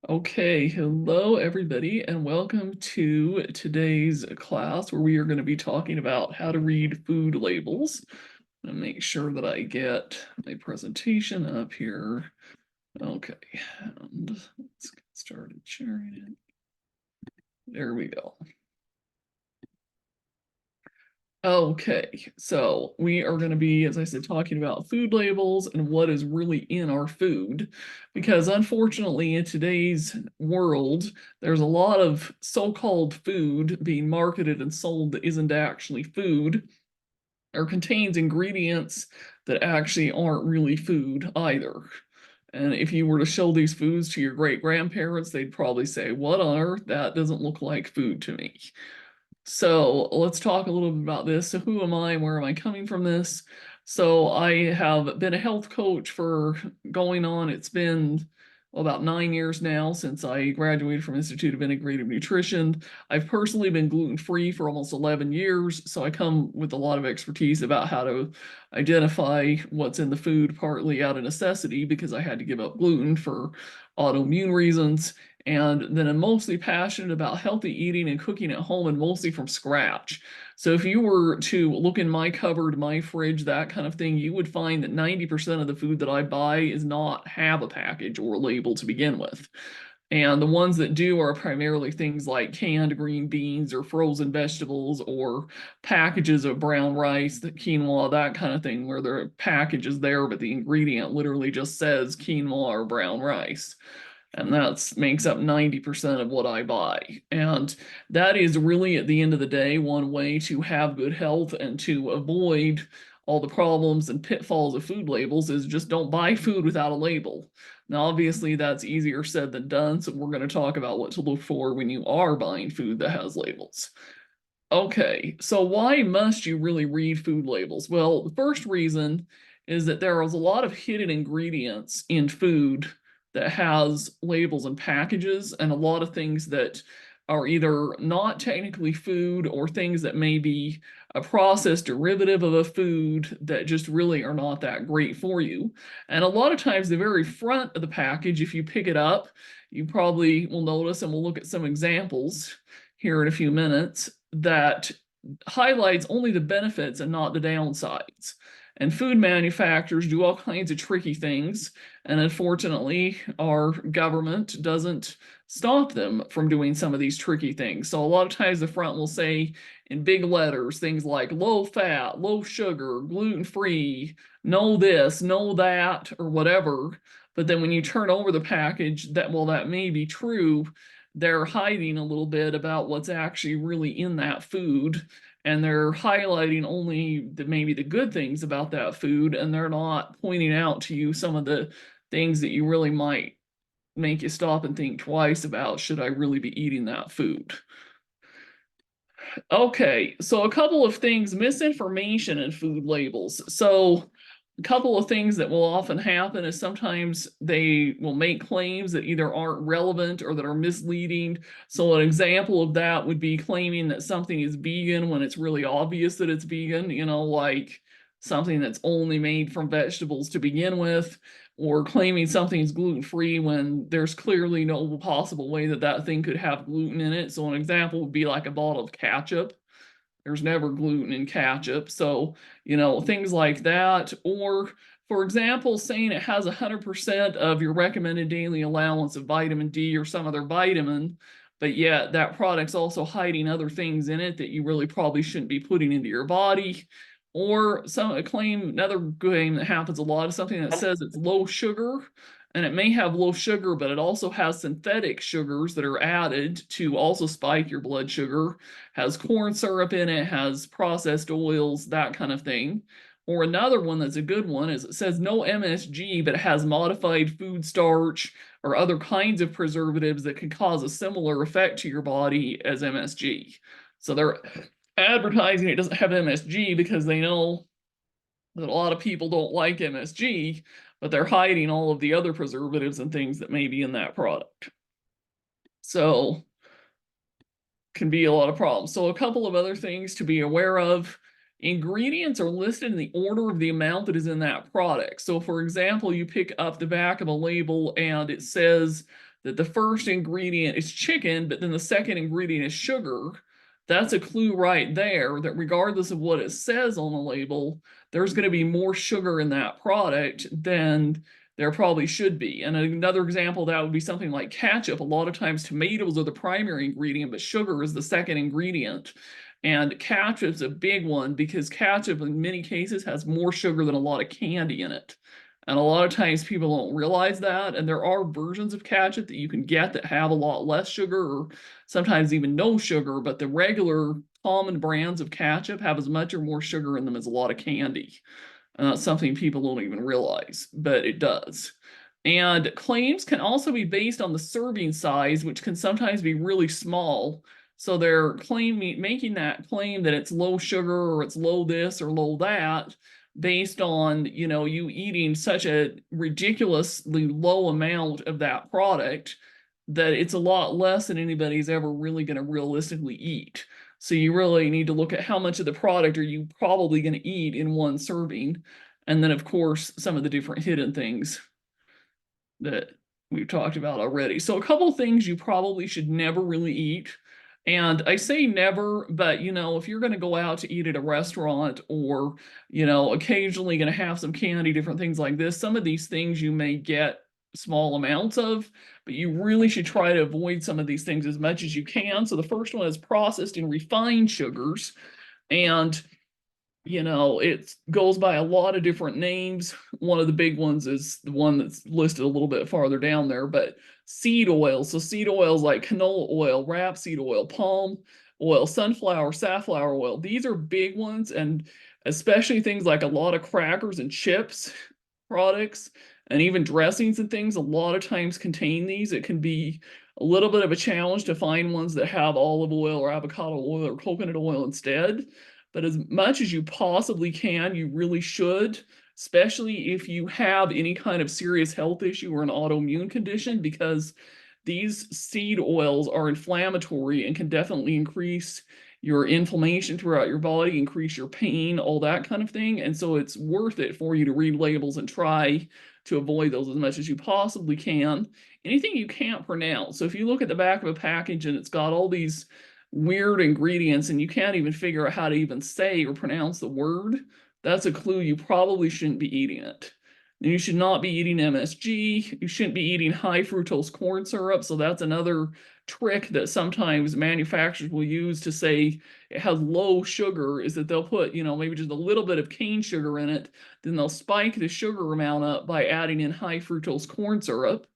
Okay, hello everybody, and welcome to today's class where we are going to be talking about how to read food labels. I'm going to make sure that I get my presentation up here. Okay, and let's get started sharing it. There we go. Okay, so we are going to be, as I said, talking about food labels and what is really in our food. Because unfortunately, in today's world, there's a lot of so-called food being marketed and sold that isn't actually food or contains ingredients that actually aren't really food either. And if you were to show these foods to your great grandparents, they'd probably say, "What on earth? That doesn't look like food to me." So let's talk a little bit about this. So who am I? Where am I coming from this? So I have been a health coach for going on. It's been about 9 years now since I graduated from Institute of Integrative Nutrition. I've personally been gluten-free for almost 11 years, so I come with a lot of expertise about how to identify what's in the food, partly out of necessity because I had to give up gluten for autoimmune reasons. And then I'm mostly passionate about healthy eating and cooking at home and mostly from scratch. So if you were to look in my cupboard, my fridge, that kind of thing, you would find that 90% of the food that I buy is not have a package or a label to begin with. And the ones that do are primarily things like canned green beans or frozen vegetables or packages of brown rice, the quinoa, that kind of thing, where the package is there, but the ingredient literally just says quinoa or brown rice. And that makes up 90% of what I buy. And that is really, at the end of the day, one way to have good health and to avoid all the problems and pitfalls of food labels is just don't buy food without a label. Now, obviously, that's easier said than done. So we're going to talk about what to look for when you are buying food that has labels. Okay, so why must you really read food labels? Well, the first reason is that there is a lot of hidden ingredients in food that has labels and packages, and a lot of things that are either not technically food or things that may be a processed derivative of a food that just really are not that great for you. And a lot of times, the very front of the package, if you pick it up, you probably will notice, and we'll look at some examples here in a few minutes, that highlights only the benefits and not the downsides. And food manufacturers do all kinds of tricky things. And unfortunately, our government doesn't stop them from doing some of these tricky things. So a lot of times the front will say in big letters things like low fat, low sugar, gluten free, no this, no that, or whatever. But then when you turn over the package, that, well, that may be true, they're hiding a little bit about what's actually really in that food, and they're highlighting only maybe the good things about that food, and they're not pointing out to you some of the things that you really might make you stop and think twice about, should I really be eating that food? Okay, so a couple of things, misinformation in food labels. So a couple of things that will often happen is sometimes they will make claims that either aren't relevant or that are misleading. So an example of that would be claiming that something is vegan when it's really obvious that it's vegan, like something that's only made from vegetables to begin with, or claiming something's gluten-free when there's clearly no possible way that that thing could have gluten in it. So an example would be like a bottle of ketchup. There's never gluten in ketchup. So, things like that. Or, for example, saying it has 100% of your recommended daily allowance of vitamin D or some other vitamin, but yet that product's also hiding other things in it that you really probably shouldn't be putting into your body. Or another claim that happens a lot is something that says it's low sugar, and it may have low sugar, but it also has synthetic sugars that are added to also spike your blood sugar, has corn syrup in it, has processed oils, that kind of thing. Or another one that's a good one is it says no MSG, but it has modified food starch or other kinds of preservatives that could cause a similar effect to your body as MSG. So they're advertising it doesn't have MSG because they know that a lot of people don't like MSG, but they're hiding all of the other preservatives and things that may be in that product. So can be a lot of problems. So a couple of other things to be aware of. Ingredients are listed in the order of the amount that is in that product. So for example, you pick up the back of a label and it says that the first ingredient is chicken, but then the second ingredient is sugar, that's a clue right there that regardless of what it says on the label, there's going to be more sugar in that product than there probably should be. And another example of that would be something like ketchup. A lot of times tomatoes are the primary ingredient, but sugar is the second ingredient. And ketchup's a big one because ketchup in many cases has more sugar than a lot of candy in it. And a lot of times people don't realize that. And there are versions of ketchup that you can get that have a lot less sugar or sometimes even no sugar, but the regular common brands of ketchup have as much or more sugar in them as a lot of candy. And that's something people don't even realize, but it does. And claims can also be based on the serving size, which can sometimes be really small. So they're making that claim that it's low sugar or it's low this or low that based on, you eating such a ridiculously low amount of that product that it's a lot less than anybody's ever really going to realistically eat. So you really need to look at how much of the product are you probably going to eat in one serving. And then, of course, some of the different hidden things that we've talked about already. So a couple things you probably should never really eat. And I say never, but if you're going to go out to eat at a restaurant or, occasionally going to have some candy, different things like this, some of these things you may get small amounts of, but you really should try to avoid some of these things as much as you can. So the first one is processed and refined sugars. And it goes by a lot of different names. One of the big ones is the one that's listed a little bit farther down there, but seed oil. So seed oils like canola oil, rapeseed oil, palm oil, sunflower, safflower oil. These are big ones, and especially things like a lot of crackers and chips products and even dressings and things a lot of times contain these. It can be a little bit of a challenge to find ones that have olive oil or avocado oil or coconut oil instead. But as much as you possibly can, you really should, especially if you have any kind of serious health issue or an autoimmune condition, because these seed oils are inflammatory and can definitely increase your inflammation throughout your body, increase your pain, all that kind of thing. And so it's worth it for you to read labels and try to avoid those as much as you possibly can. Anything you can't pronounce. So if you look at the back of a package and it's got all these weird ingredients and you can't even figure out how to even say or pronounce the word, that's a clue you probably shouldn't be eating it. And you should not be eating MSG. You shouldn't be eating high fructose corn syrup. So that's another trick that sometimes manufacturers will use to say it has low sugar, is that they'll put, maybe just a little bit of cane sugar in it. Then they'll spike the sugar amount up by adding in high fructose corn syrup.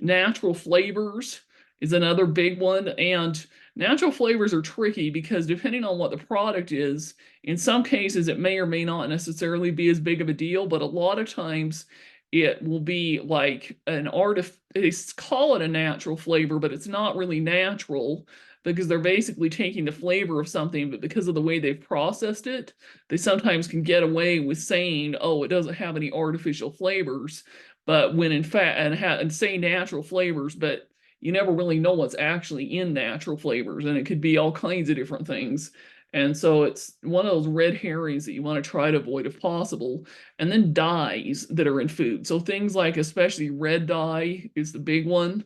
Natural flavors is another big one. And natural flavors are tricky because depending on what the product is, in some cases it may or may not necessarily be as big of a deal, but a lot of times it will be like they call it a natural flavor, but it's not really natural because they're basically taking the flavor of something, but because of the way they've processed it, they sometimes can get away with saying, oh, it doesn't have any artificial flavors, but when in fact, and say natural flavors, but you never really know what's actually in natural flavors, and it could be all kinds of different things. And so it's one of those red herrings that you want to try to avoid if possible. And then dyes that are in food. So things like especially red dye is the big one.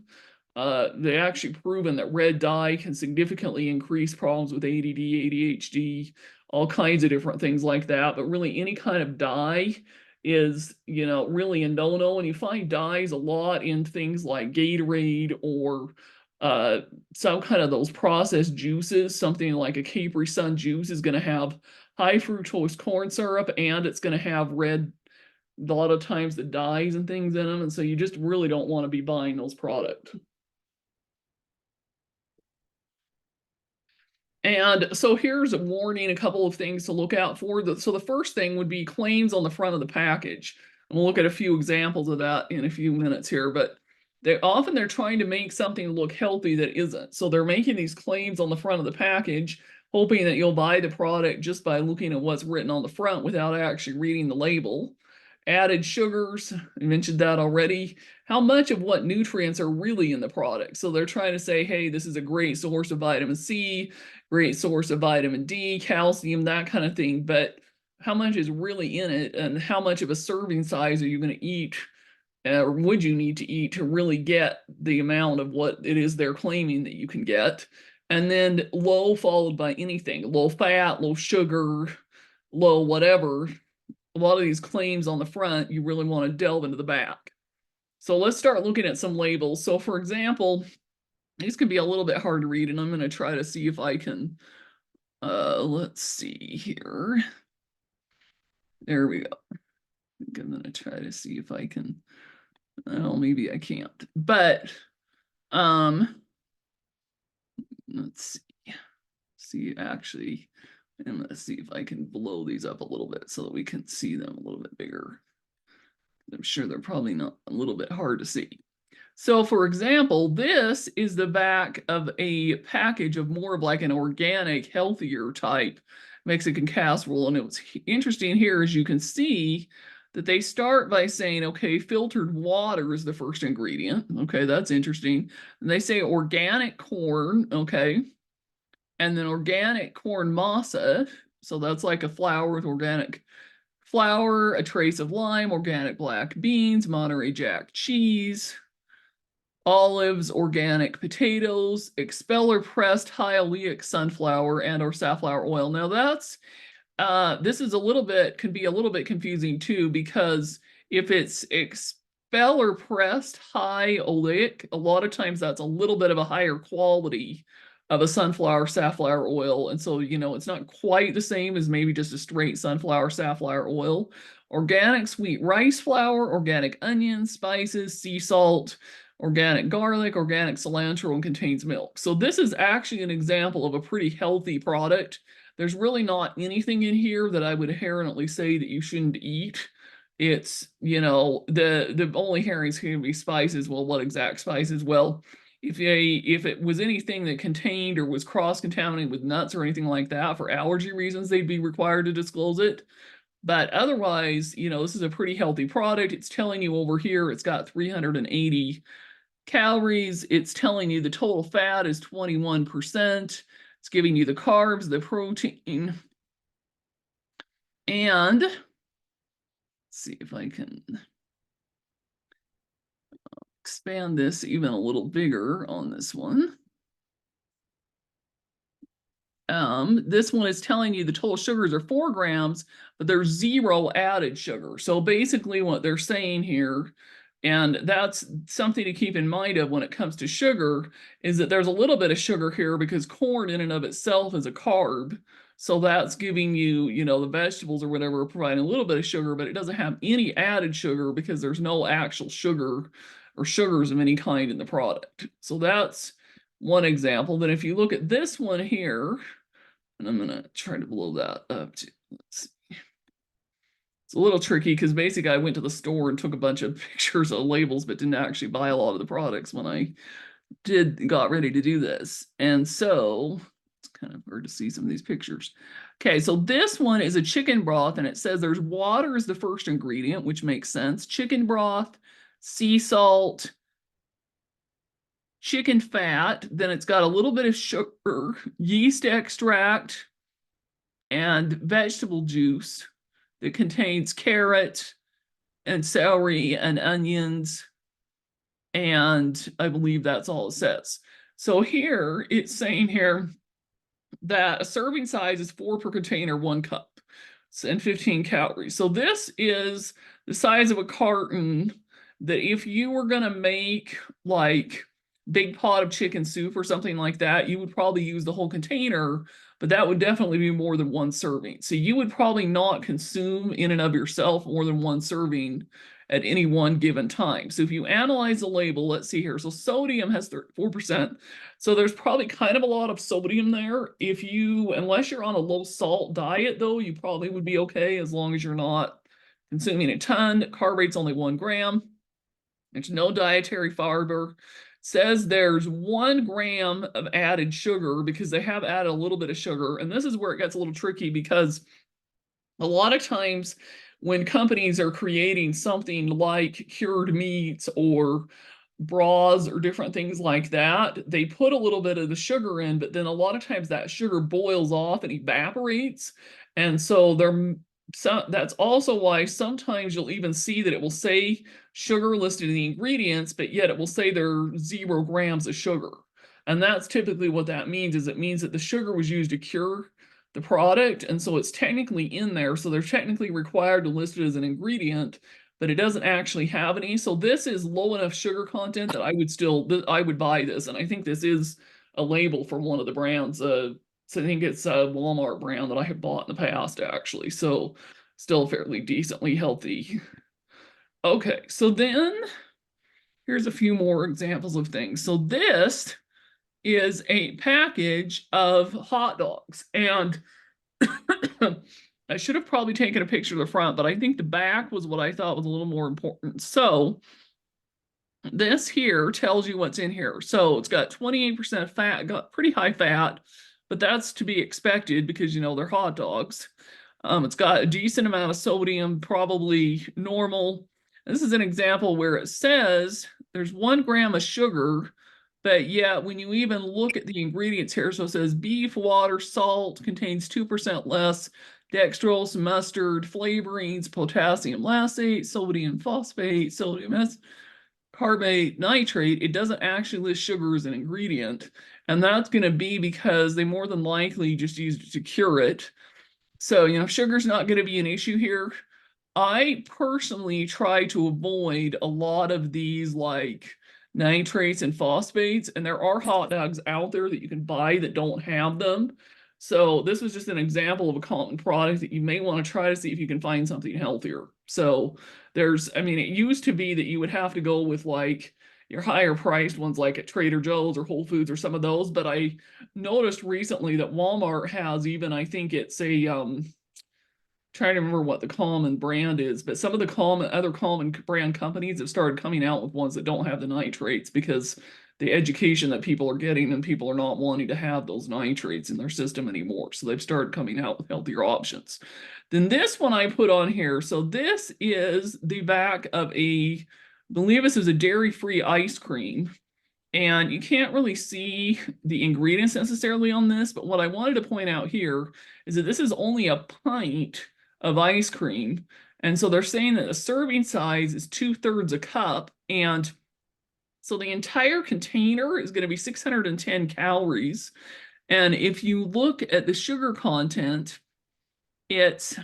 They actually proven that red dye can significantly increase problems with ADD, ADHD, all kinds of different things like that. But really any kind of dye is, really a no-no. And you find dyes a lot in things like Gatorade or some kind of those processed juices. Something like a Capri Sun juice is going to have high fructose corn syrup, and it's going to have a lot of times the dyes and things in them. And so you just really don't want to be buying those products. And so here's a warning, a couple of things to look out for. So the first thing would be claims on the front of the package. And we'll look at a few examples of that in a few minutes here, but they're trying to make something look healthy that isn't. So they're making these claims on the front of the package, hoping that you'll buy the product just by looking at what's written on the front without actually reading the label. Added sugars, I mentioned that already. How much of what nutrients are really in the product? So they're trying to say, hey, this is a great source of vitamin C, great source of vitamin D, calcium, that kind of thing. But how much is really in it, and how much of a serving size are you going to eat or would you need to eat to really get the amount of what it is they're claiming that you can get. And then low followed by anything, low fat, low sugar, low whatever. A lot of these claims on the front, you really want to delve into the back. So let's start looking at some labels. So for example, these could be a little bit hard to read, and I'm going to try to see if I can, let's see here. There we go. I'm going to try to see if I can, well, maybe I can't, but let's see, actually, and let's see if I can blow these up a little bit so that we can see them a little bit bigger. I'm sure they're probably not a little bit hard to see. So for example, this is the back of a package of more of like an organic, healthier type Mexican casserole. And what's interesting here is you can see that they start by saying, okay, filtered water is the first ingredient. Okay, that's interesting. And they say organic corn, okay, and then organic corn masa. So that's like a flour with organic flour, a trace of lime, organic black beans, Monterey Jack cheese, olives, organic potatoes, expeller pressed high oleic sunflower and or safflower oil. Now that's this is a little bit, can be a little bit confusing too, because if it's expeller pressed high oleic, a lot of times that's a little bit of a higher quality of a sunflower safflower oil. And so, you know, it's not quite the same as maybe just a straight sunflower safflower oil. Organic sweet rice flour, organic onions, spices, sea salt, organic garlic, organic cilantro, and contains milk. So this is actually an example of a pretty healthy product. There's really not anything in here that I would inherently say that you shouldn't eat. It's, you know, the only herrings can be spices. Well, what exact spices? Well, if it was anything that contained or was cross-contaminated with nuts or anything like that for allergy reasons, they'd be required to disclose it. But otherwise, you know, this is a pretty healthy product. It's telling you over here it's got 380 calories. It's telling you the total fat is 21%. It's giving you the carbs, the protein. And let's see if I can expand this even a little bigger on this one. This one is telling you the total sugars are 4 grams, but there's 0 added sugar. So basically what they're saying here, and that's something to keep in mind of when it comes to sugar, is that there's a little bit of sugar here because corn in and of itself is a carb. So that's giving you, you know, the vegetables or whatever are providing a little bit of sugar, but it doesn't have any added sugar because there's no actual sugar or sugars of any kind in the product. So that's one example. Then if you look at this one here, and I'm going to try to blow that up too. Let's see. It's a little tricky because basically I went to the store and took a bunch of pictures of labels, but didn't actually buy a lot of the products when I got ready to do this. And so it's kind of hard to see some of these pictures. Okay, so this one is a chicken broth, and it says there's water as the first ingredient, which makes sense. Chicken broth, sea salt, chicken fat, then it's got a little bit of sugar, yeast extract, and vegetable juice that contains carrot and celery and onions. And I believe that's all it says. So here it's saying here that a serving size is 4 per container, 1 cup, and 15 calories. So this is the size of a carton that if you were going to make like big pot of chicken soup or something like that, you would probably use the whole container, but that would definitely be more than 1 serving. So you would probably not consume in and of yourself more than 1 serving at any one given time. So if you analyze the label, let's see here. So sodium has 4%. So there's probably kind of a lot of sodium there. If you, unless you're on a low salt diet though, you probably would be okay as long as you're not consuming a ton. Carb rate's only 1 gram. There's no dietary fiber. Says there's 1 gram of added sugar because they have added a little bit of sugar. And this is where it gets a little tricky because a lot of times when companies are creating something like cured meats or broths or different things like that, they put a little bit of the sugar in, but then a lot of times that sugar boils off and evaporates. And so they're So that's also why sometimes you'll even see that it will say sugar listed in the ingredients, but yet it will say there are 0 grams of sugar. And that's typically what that means, is it means that the sugar was used to cure the product, and so it's technically in there. So they're technically required to list it as an ingredient, but it doesn't actually have any. So this is low enough sugar content that I would buy this. And I think this is a label from one of the brands. So I think it's a Walmart brand that I have bought in the past, actually. So still fairly decently healthy. Okay, so then here's a few more examples of things. So this is a package of hot dogs. And I should have probably taken a picture of the front, but I think the back was what I thought was a little more important. So this here tells you what's in here. So it's got 28% fat, got pretty high fat, but that's to be expected because, you know, they're hot dogs. It's got a decent amount of sodium, probably normal. This is an example where it says there's 1 gram of sugar, but yet when you even look at the ingredients here, so it says beef, water, salt, contains 2% less dextrose, mustard, flavorings, potassium lactate, sodium phosphate, sodium carbonate, nitrate. It doesn't actually list sugar as an ingredient. And that's going to be because they more than likely just used it to cure it. So, you know, sugar's not going to be an issue here. I personally try to avoid a lot of these like nitrates and phosphates, and there are hot dogs out there that you can buy that don't have them. So this was just an example of a common product that you may want to try to see if you can find something healthier. So I mean, it used to be that you would have to go with like your higher priced ones like at Trader Joe's or Whole Foods or some of those, but I noticed recently that Walmart has even, I think it's a trying to remember what the common brand is, but some of the other common brand companies have started coming out with ones that don't have the nitrates because the education that people are getting and people are not wanting to have those nitrates in their system anymore. So they've started coming out with healthier options. Then this one I put on here. So this is the back of I believe this is a dairy-free ice cream. And you can't really see the ingredients necessarily on this, but what I wanted to point out here is that this is only a pint of ice cream. And so they're saying that the serving size is 2/3 a cup. And so the entire container is going to be 610 calories. And if you look at the sugar content, it's,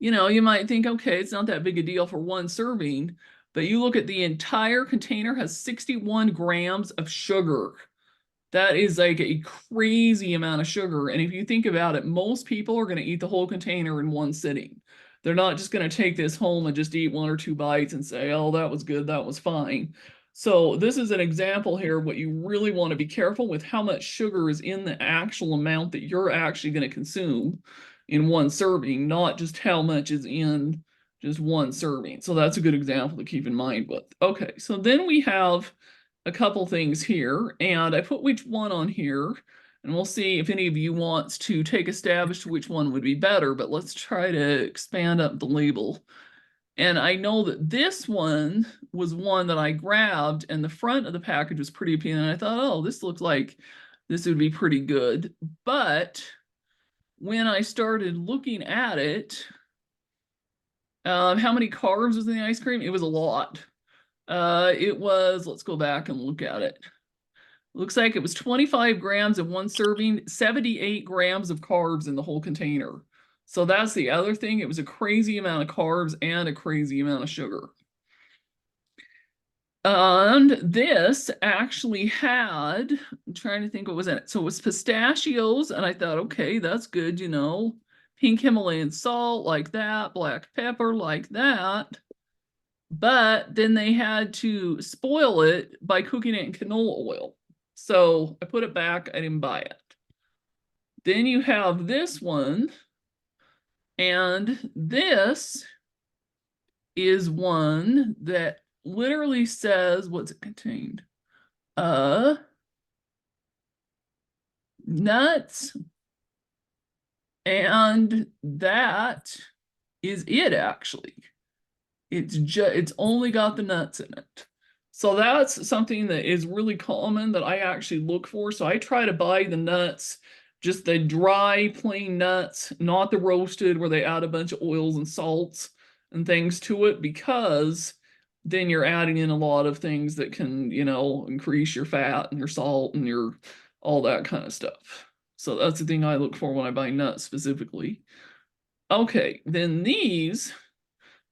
you know, you might think, okay, it's not that big a deal for one serving, but you look at the entire container has 61 grams of sugar. That is like a crazy amount of sugar. And if you think about it, most people are going to eat the whole container in one sitting. They're not just going to take this home and just eat 1 or 2 bites and say, oh, that was good, that was fine. So this is an example here of what you really want to be careful with, how much sugar is in the actual amount that you're actually going to consume in one serving, not just how much is in just one serving. So that's a good example to keep in mind with. Okay, so then we have a couple things here, and I put which one on here, and we'll see if any of you wants to take a stab as to which one would be better, but let's try to expand up the label. And I know that this one was one that I grabbed, and the front of the package was pretty appealing, and I thought, oh, this looks like this would be pretty good. But when I started looking at it, how many carbs was in the ice cream? It was a lot. It was, let's go back and look at it. Looks like it was 25 grams in one serving, 78 grams of carbs in the whole container. So that's the other thing. It was a crazy amount of carbs and a crazy amount of sugar. And this actually had, I'm trying to think what was in it. So it was pistachios, and I thought, okay, that's good, you know. Pink Himalayan salt like that, black pepper like that. But then they had to spoil it by cooking it in canola oil. So I put it back, I didn't buy it. Then you have this one, and this is one that literally says, what's it contained? Nuts, and that is it actually. It's only got the nuts in it. So that's something that is really common that I actually look for. So I try to buy the nuts just the dry, plain nuts, not the roasted where they add a bunch of oils and salts and things to it, because then you're adding in a lot of things that can, increase your fat and your salt and your all that kind of stuff. So that's the thing I look for when I buy nuts specifically. Okay, then these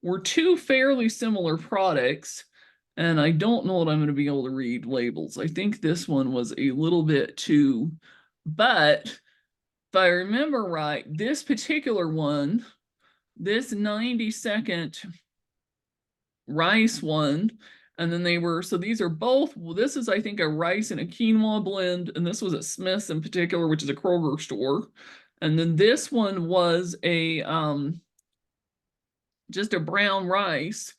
were two fairly similar products, and I don't know what I'm going to be able to read labels. I think this one was a little bit too, but if I remember right, this particular one, this 90-second rice one, and then so these are both, well, this is, I think, a rice and a quinoa blend, and this was at Smith's in particular, which is a Kroger store. And then this one was just a brown rice.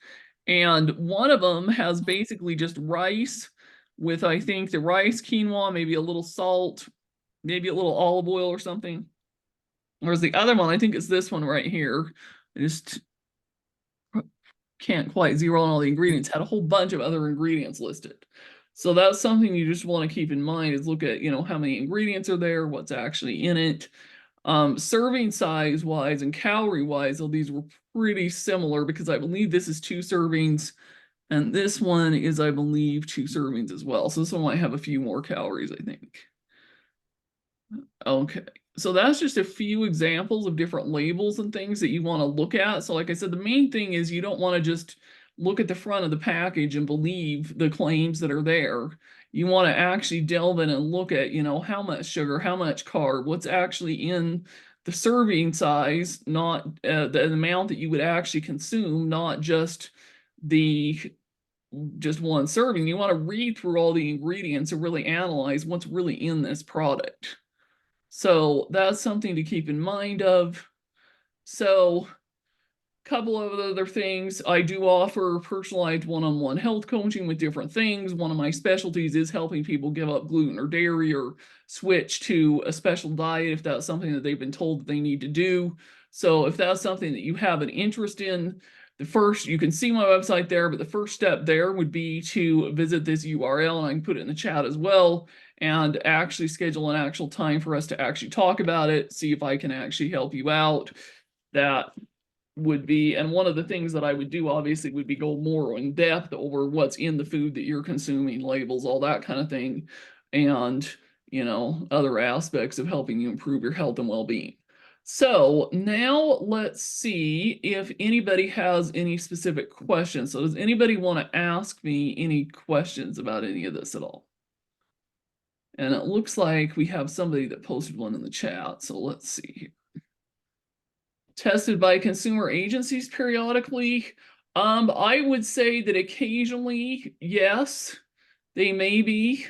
And one of them has basically just rice with, I think, the rice, quinoa, maybe a little salt, maybe a little olive oil or something. Whereas the other one, I think it's this one right here. I just can't quite zero on all the ingredients, had a whole bunch of other ingredients listed. So that's something you just want to keep in mind is look at, how many ingredients are there, what's actually in it. Serving size wise and calorie wise, these were pretty similar because I believe this is 2 servings and this one is, I believe, 2 servings as well. So this one might have a few more calories, I think. Okay, so that's just a few examples of different labels and things that you want to look at. So like I said, the main thing is you don't want to just look at the front of the package and believe the claims that are there. You want to actually delve in and look at, how much sugar, how much carb, what's actually in the serving size, not the amount that you would actually consume, not just one serving. You want to read through all the ingredients and really analyze what's really in this product. So that's something to keep in mind of. So a couple of other things, I do offer personalized one-on-one health coaching with different things. One of my specialties is helping people give up gluten or dairy or switch to a special diet if that's something that they've been told that they need to do. So if that's something that you have an interest in, you can see my website there, but the first step there would be to visit this URL, and I can put it in the chat as well, and actually schedule an actual time for us to actually talk about it, see if I can actually help you out. That would be, and one of the things that I would do obviously would be go more in depth over what's in the food that you're consuming, labels, all that kind of thing, and other aspects of helping you improve your health and well-being. So now let's see if anybody has any specific questions. So does anybody want to ask me any questions about any of this at all? And it looks like we have somebody that posted one in the chat. So let's see. Tested by consumer agencies periodically. I would say that occasionally, yes, they may be.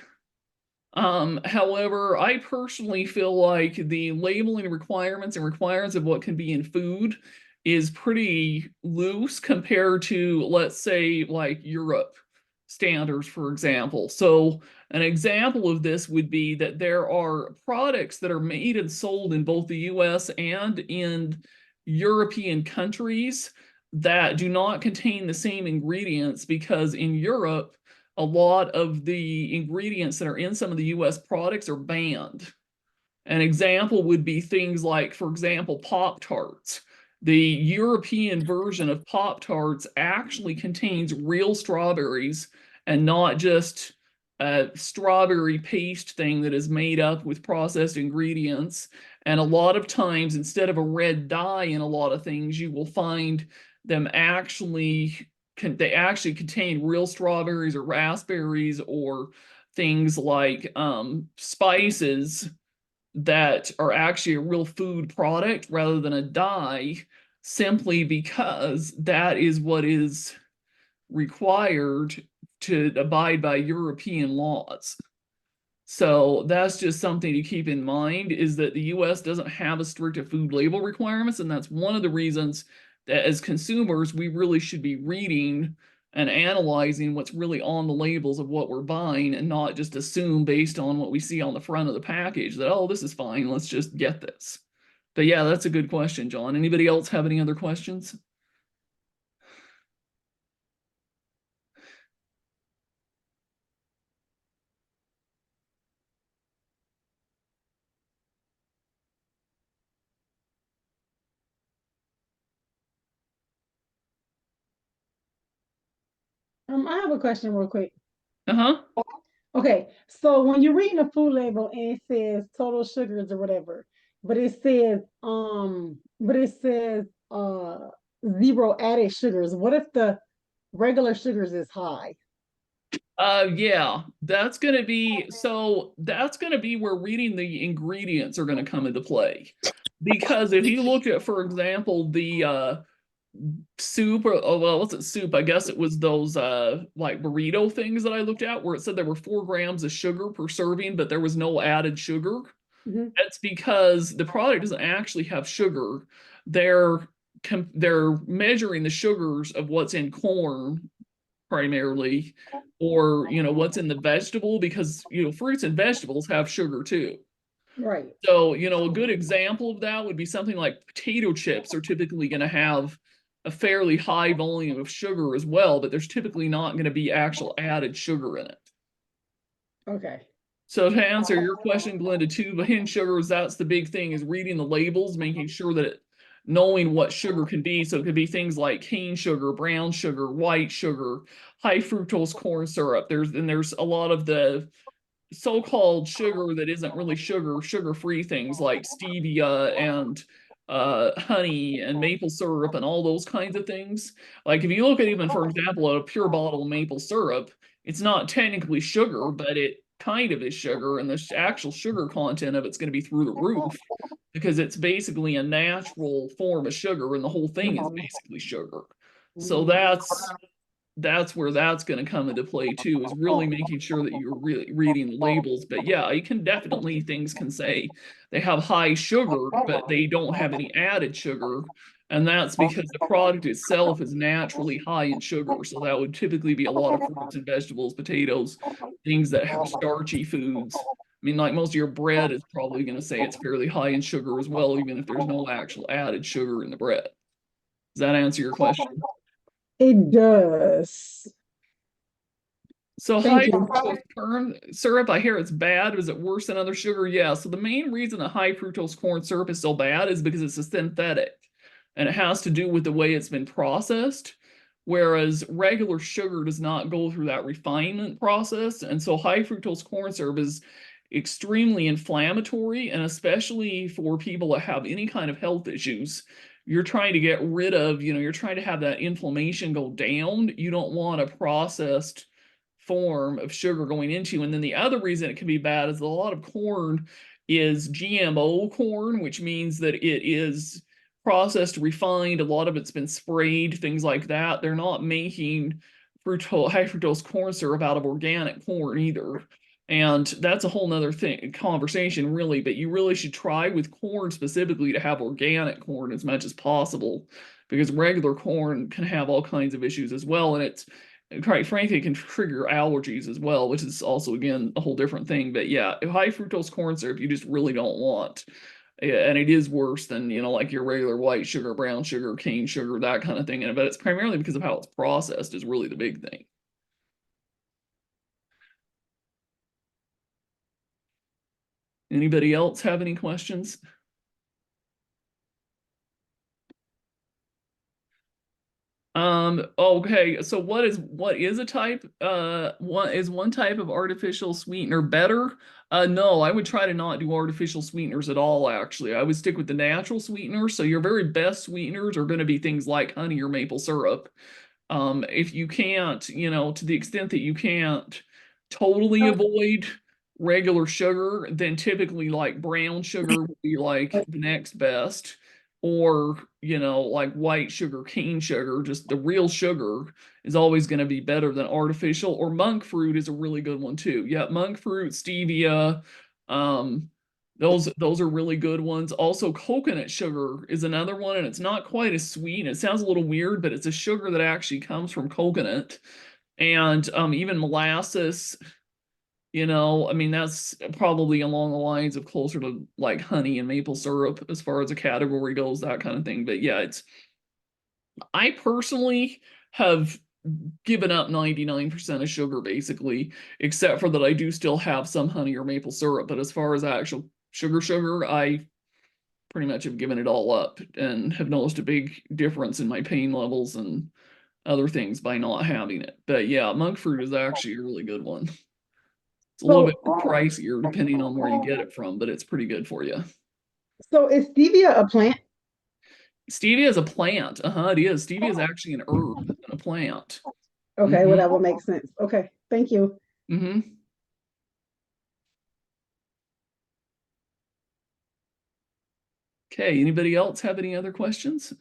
However, I personally feel like the labeling requirements and requirements of what can be in food is pretty loose compared to, let's say, like Europe standards, for example. So an example of this would be that there are products that are made and sold in both the US and in European countries that do not contain the same ingredients because in Europe, a lot of the ingredients that are in some of the US products are banned. An example would be things like, for example, Pop-Tarts. The European version of Pop-Tarts actually contains real strawberries and not just a strawberry paste thing that is made up with processed ingredients. And a lot of times, instead of a red dye in a lot of things, you will find them they actually contain real strawberries or raspberries or things like spices that are actually a real food product rather than a dye, simply because that is what is required to abide by European laws. So that's just something to keep in mind, is that the US doesn't have as strict food label requirements, and that's one of the reasons that as consumers, we really should be reading and analyzing what's really on the labels of what we're buying and not just assume based on what we see on the front of the package that, oh, this is fine, let's just get this. But yeah, that's a good question, John. Anybody else have any other questions? I have a question real quick. Uh-huh. Okay, so when you're reading a food label and it says total sugars or whatever, but it says zero added sugars. What if the regular sugars is high? Yeah, that's gonna be where reading the ingredients are gonna come into play. Because if you look at, for example, the soup, or oh well, what's it soup? I guess it was those like burrito things that I looked at where it said there were 4 grams of sugar per serving, but there was no added sugar. Mhm. That's because the product doesn't actually have sugar. They're they're measuring the sugars of what's in corn primarily, or what's in the vegetable, because fruits and vegetables have sugar too. Right. So a good example of that would be something like potato chips are typically going to have a fairly high volume of sugar as well, but there's typically not going to be actual added sugar in it. Okay. So to answer your question, Glenda, too, the hidden sugars, that's the big thing, is reading the labels, making sure that knowing what sugar can be. So it could be things like cane sugar, brown sugar, white sugar, high fructose corn syrup. There's a lot of the so-called sugar that isn't really sugar, sugar-free things like stevia and honey and maple syrup and all those kinds of things. Like if you look at, even for example, a pure bottle of maple syrup, it's not technically sugar, but it kind of is sugar, and the actual sugar content of it's going to be through the roof because it's basically a natural form of sugar, and the whole thing is Mhm. basically sugar. So Mhm. that's where that's going to come into play too, is really making sure that you're really reading the labels. But yeah, you can definitely, things can say they have high sugar but they don't have any added sugar, and that's because the product itself is naturally high in sugar. So that would typically be a lot of fruits and vegetables, potatoes, things that have starchy foods. I mean, like most of your bread is probably going to say it's fairly high in sugar as well, even if there's no actual added sugar in the bread. Does that answer your question? It does. So Thank high you. fructose corn syrup, I hear it's bad. Is it worse than other sugar? Yeah. So the main reason that high fructose corn syrup is so bad is because it's a synthetic, and it has to do with the way it's been processed. Whereas regular sugar does not go through that refinement process. And so high fructose corn syrup is extremely inflammatory, and especially for people that have any kind of health issues. You're trying to get rid of, you're trying to have that inflammation go down. You don't want a processed form of sugar going into. And then the other reason it can be bad is that a lot of corn is GMO corn, which means that it is processed, refined. A lot of it's been sprayed, things like that. They're not making high fructose corn syrup out of organic corn either. And that's a whole nother thing, conversation, really. But you really should try with corn specifically to have organic corn as much as possible, because regular corn can have all kinds of issues as well. And it's quite frankly, it can trigger allergies as well, which is also, again, a whole different thing. But yeah, high fructose corn syrup, you just really don't want. Yeah, and it is worse than, like your regular white sugar, brown sugar, cane sugar, that kind of thing. But it's primarily because of how it's processed is really the big thing. Anybody else have any questions? Okay, so what is a type? One type of artificial sweetener better? No, I would try to not do artificial sweeteners at all, actually. I would stick with the natural sweeteners. So your very best sweeteners are going to be things like honey or maple syrup. If you can't, to the extent that you can't totally avoid regular sugar, then typically like brown sugar would be like the next best. Or, like white sugar, cane sugar, just the real sugar is always going to be better than artificial. Or monk fruit is a really good one too. Yeah, monk fruit, stevia, um, those are really good ones. Also, coconut sugar is another one, and it's not quite as sweet. It sounds a little weird, but it's a sugar that actually comes from coconut. And even molasses, I mean, that's probably along the lines of closer to like honey and maple syrup as far as a category goes, that kind of thing. But yeah, I personally have given up 99% of sugar basically, except for that I do still have some honey or maple syrup. But as far as actual sugar, I pretty much have given it all up and have noticed a big difference in my pain levels and other things by not having it. But yeah, monk fruit is actually a really good one. It's a little bit So, pricier depending on where you get it from, but it's pretty good for you. so is stevia a plant? Stevia is a plant. It is. Stevia is actually an herb and a plant. Okay, well, Mm-hmm. that will make sense. Okay, thank you. Mm-hmm. Okay, anybody else have any other questions?